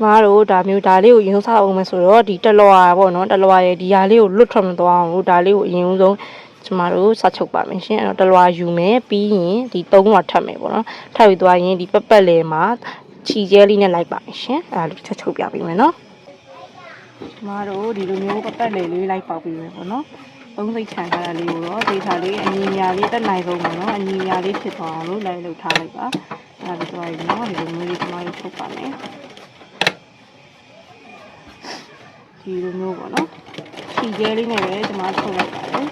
မားတို့ဒါမျိုးဒါလေးကိုရင်စားအောင်မယ်ဆိုတော့ဒီတလွာပေါ့နော်တလွာရဲ့ဒီဟာလေးကိုလွတ်ထွက်မသွားအောင်လို့ဒါလေးကိုအရင်ဆုံးကျမတို့စချုပ်ပါမယ်ရှင်အဲ့တော့တလွာယူမယ်ပြီးရင်ဒီ3လွာထပ်မယ်ပေါ့နော်ထပ်ပြီးသွားရင်ဒီပက်လေမှာချီကျဲလေးနဲ့လိုက်ပါမယ်ရှင်အဲ့ဒါလေးချက်ချုပ်ပြပေးမယ်နော်ကျမတို့ဒီလိုမျိုးပက်လေလေးလိုက်ပေါက်ပေးမယ်ပေါ့နော်သုံးစိတ်ခြံထားတာလေးကိုတော့ဒေတာလေးအညီညာလေးတက်နိုင်ဆုံးပေါ့နော်အညီညာလေးဖြစ်သွားအောင်လို့လိုက်လုပ်ထားလိုက်ပါအဲ့ဒါပြီးသွားရင်နော်ဒီလိုမျိုးလေးကျမတို့ချုပ်ပါမယ်ဒီလိုမျိုးပေါ့နော်ချီကျဲလေးနဲ့ပဲကျမထုတ်လိုက်ပါတယ်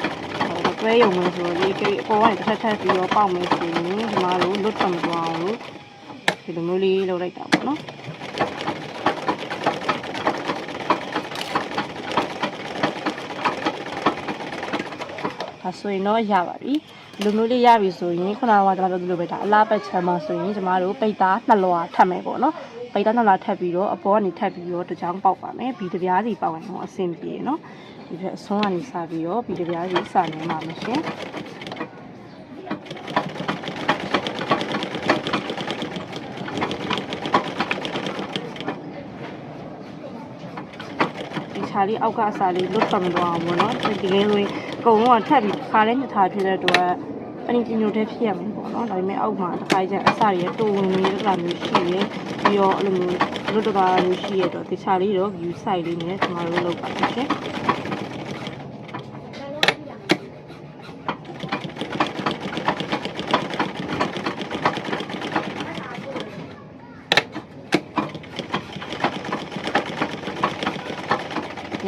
တွဲရုံမျိုးဆိုတော့ဒီအပေါ်ကနေတစ်ထပ်ပြီးတော့ပေါက်မယ်ဆိုရင်ကျမတို့လွတ်ထွက်မသွားအောင်လို့ဒီလိုမျိုးလေးလုပ်လိုက်တာပေါ့နော်ဒါဆိုရင်တော့ရပါပြီဒီလိုမျိုးလေးရပြီဆိုရင်ခုနကကျွန်တော်ပြောသလိုပဲဒါအလားပတ်ချမ်းမှာဆိုရင်ကျမတို့ပိတ်သား2လွာထပ်မယ်ပေါ့နော်ပိတ်သား2လွာထပ်ပြီးတော့အပေါ်ကနေထပ်ပြီးတော့တစ်ချောင်းပေါက်ပါမယ်ဘီတပြားစီပေါက်ရင်တော့အဆင်ပြေနော်ဒီဘက်အစွန်းကနေစပြီးတော့ဘီတပြားစီစနေမှာမရှင်ခြားလေးအောက်ကအစာလေးလွတ်ထွက်မသွားအောင်ပေါ့နော်ဒီကလေးလိုအကုန်လုံးကထပ်ပြီးခါလေးနှစ်ထားဖြစ်တဲ့အတွက်အနည်းညို့တဲ့ဖြစ်ရမှာပေါ့နော်ဒါပေမဲ့အောက်မှာတစ်ခါကျအစာတွေတူဝင်နေတာမျိုးရှိရပြီးတော့အဲ့လိုမျိုးလွတ်တကားမျိုးရှိရတော့တခြားလေးတော့ view site လေးနဲ့ကျွန်တော်တို့လုပ်ပါမယ်ရှင်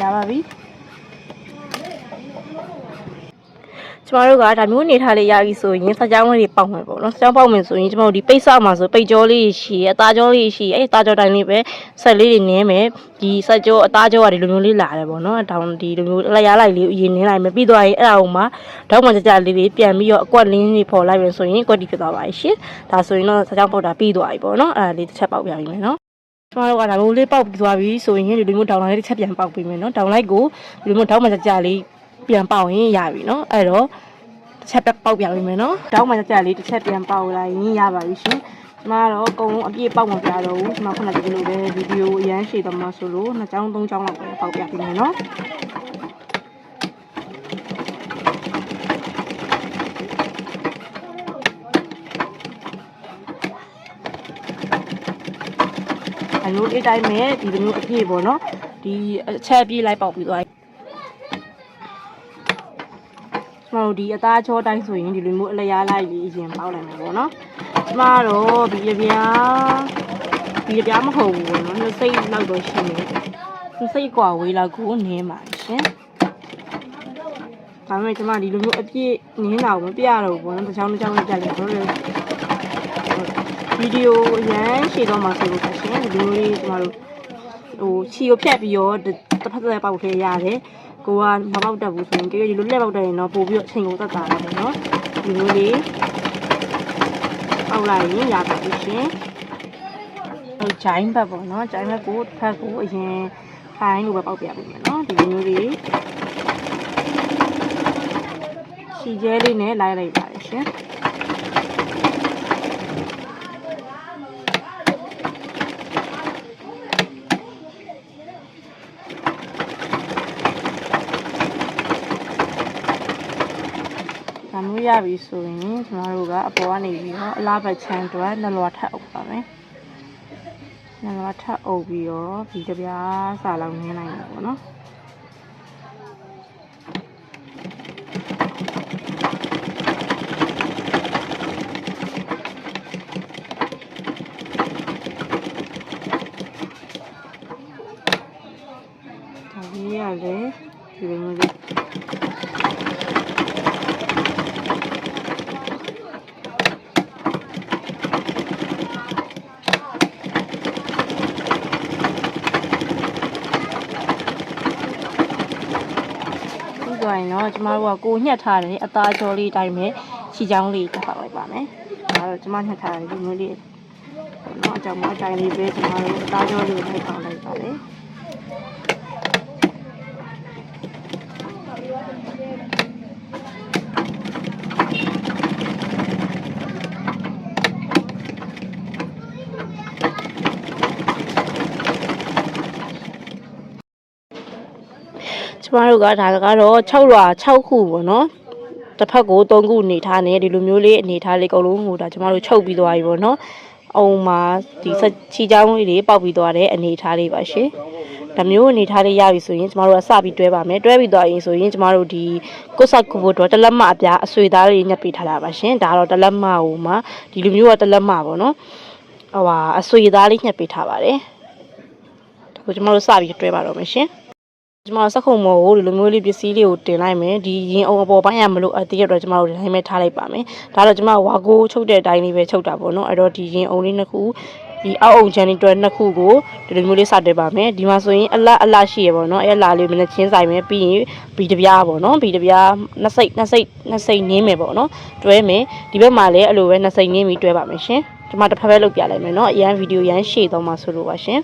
ရပါပြီကျမတို့ကဒါမျိုးနေထားလေးရပြီဆိုရင်စကြောင်းလေးပေါက်မယ်ပေါ့နော်စကြောင်းပေါက်မယ်ဆိုရင်ကျမတို့ဒီပိတ်ဆောက်မှာဆိုပိတ်ကြောလေးရှိရအသားကြောလေးရှိရအဲသားကြောတိုင်းလေးပဲဆက်လေးတွေနင်းမယ်ဒီဆက်ကြောအသားကြောကဒီလိုမျိုးလေးလာတယ်ပေါ့နော်တောင်ဒီလိုမျိုးလက်ရလိုက်လေးအရင်နင်းလိုက်မယ်ပြီးသွားရင်အဲ့ဒါကိုမှတောက်မှကြလေးလေးပြန်ပြီးတော့အကွက်လင်းလေးပေါ်လိုက်ပြီဆိုရင်အကွက်တီဖြစ်သွားပါရှင်ဒါဆိုရင်တော့စကြောင်းပေါက်တာပြီးသွားပြီပေါ့နော်အဲ့ဒါလေးတစ်ချက်ပေါက်ပြပြီမယ်နော်ကျမတို့ကဒါမျိုးလေးပေါက်ပြီးသွားပြီဆိုရင်ဒီလိုမျိုးဒေါင်လိုက်တစ်ချက်ပြန်ပေါက်ပြီးမယ်နော်ဒေါင်လိုက်ကိုဒီလိုမျိုးတောက်မှကြလေးပြန်ပေါက်ရင်ရပြီနော်အဲ့တော့တစ်ချက်ပေါက်ပြပေးမယ်နော်တောင်းမှကြလေးတစ်ချက်ပြန်ပေါက်လိုက်ရင်ရပါပြီရှင်ကျမကတော့အကုန်လုံးအပြည့်ပေါက်မပြတော့ဘူးကျမခုနကဒီလိုပဲဗီဒီယိုအရန်ရှည်သမားဆိုလို့2ချောင်း3ချောင်းလောက်ပဲပေါက်ပြပေးမယ်နော်အလိုလေးတိုင်းမဲ့ဒီလိုမျိုးအပြည့်ပေါ့နော်ဒီအချက်အပြည့်လိုက်ပေါက်ပြီးသွားကျမတို့ဒီအသားချောတိုင်းဆိုရင်ဒီလိုမျိုးအလျားလိုက်လေးအရင်ပေါက်လိုက်မယ်ပေါ့နော်ကျမတို့ဒီပြားမဟုတ်ဘူးပေါ့နော်နှစ်စိတ်လောက်တော့ရှိနေနှစ်စိတ်กว่าဝေးလောက်ကိုနင်းပါရှင်ဒါပေမဲ့ကျမဒီလိုမျိုးအပြည့်နင်းတာကိုမပြရတော့ဘူးပေါ့နော်တစ်ချောင်းတစ်ချောင်းနဲ့ပြလိုက်တော့လေဗီဒီယိုအရန်ရှည်တော့မှဆိုလို့ရှင်ဒီလိုလေးကျမတို့ဟိုချီကိုဖြတ်ပြီးတော့တစ်ဖက်သက်ပေါက်ထဲရတယ်ကိုကမပေါက်တတ်ဘူးဆိုရင်ကြည့်ရဒီလိုလက်ပေါက်တတ်ရင်တော့ပို့ပြီးတော့အချိန်ကိုသက်သာတယ်နော်ဒီလိုလေးပေါက်လိုက်ရင်ရပါပြီရှင်ဟိုဂျိုင်းဘက်ပေါ့နော်ဂျိုင်းဘက်ကိုတစ်ဖက်ကိုအရင်ခိုင်းလို့ပဲပေါက်ပြပေးမယ်နော်ဒီလိုမျိုးလေးချီကျဲလေးနဲ့လိုက်လိုက်ပါတယ်ရှင်ဒါမျိုးရပြီဆိုရင်ကျမတို့ကအပေါ်ကနေပြီးတော့အလားပတ်ချမ်းအတွက်2လွာထပ်အုပ်ပါမယ်2လွာထပ်အုပ်ပြီးတော့ဒီတပြားစာလောက်နင်းလိုက်မယ်ပေါ့နော်ဒါလေးရလေဒီလိုမျိုးဆိုရင်တော့ကျမတို့ကကိုညှက်ထားတယ်အသားကြောလေးတိုင်းပဲချီချောင်းလေးတက်ပေါက်လိုက်ပါမယ်ဒါတော့ကျမညှက်ထားတယ်ဒီမျိုးလေးเนาะအကြောင်းမအတိုင်းလေးပဲကျမတို့အသားကြောလေးကိုလိုက်ပေါက်လိုက်ပါလေ ကျမတို့ကဒါကတော့6လွာ6ခုပေါ့နော်တစ်ဖက်ကို3ခုအနေထားနဲ့ဒီလိုမျိုးလေးအနေထားလေးအကုန်လုံးကိုဒါကျမတို့ချုပ်ပြီးသွားပြီပေါ့နော်အုံမှာဒီချီချောင်းလေးတွေပေါက်ပြီးသွားတဲ့အနေထားလေးပါရှင်ဒါမျိုးအနေထားလေးရပြီဆိုရင်ကျမတို့ကစပြီးတွဲပါမယ်တွဲပြီးသွားရင်ဆိုရင်ကျမတို့ဒီကုဆတ်ကူဖို့တော့တလက်မအပြားအဆွေသားလေးညှပ်ပေးထားတာပါရှင်ဒါကတော့တလက်မဟိုမှာဒီလိုမျိုးကတလက်မပေါ့နော်ဟိုဟာအဆွေသားလေးညှပ်ပေးထားပါတယ်ဒါကိုကျမတို့စပြီးတွဲပါတော့မယ်ရှင်ကျမတို့စက်ခုံမော်ကိုဒီလိုမျိုးလေးပစ္စည်းလေးကိုတင်လိုက်မယ်ဒီရင်အုံအပေါ်ပိုင်းရမလို့အတည့်ရတော့ကျမတို့ဒီတိုင်းပဲထားလိုက်ပါမယ်ဒါတော့ကျမဝါကိုချုပ်တဲ့အတိုင်းလေးပဲချုပ်တာပေါ့နော်အဲ့တော့ဒီရင်အုံလေးနှစ်ခုဒီအောက်အုံချန်လေးတွဲနှစ်ခုကိုဒီလိုမျိုးလေးစတင်ပါမယ်ဒီမှာဆိုရင်အလရှိရပေါ့နော်အဲ့အလားလေးမနဲ့ချင်းဆိုင်မယ်ပြီးရင်ဘီတပြားပေါ့နော်ဘီတပြားနှစ်စိတ်နင်းမယ်ပေါ့နော်တွဲမယ်ဒီဘက်မှာလည်းအဲ့လိုပဲနှစ်စိတ်နင်းပြီးတွဲပါမယ်ရှင်ကျမတစ်ဖက်ပဲလုပ်ပြလိုက်မယ်နော်အရန်ဗီဒီယိုရန်ရှေ့တော့မှာဆိုလို့ပါရှင်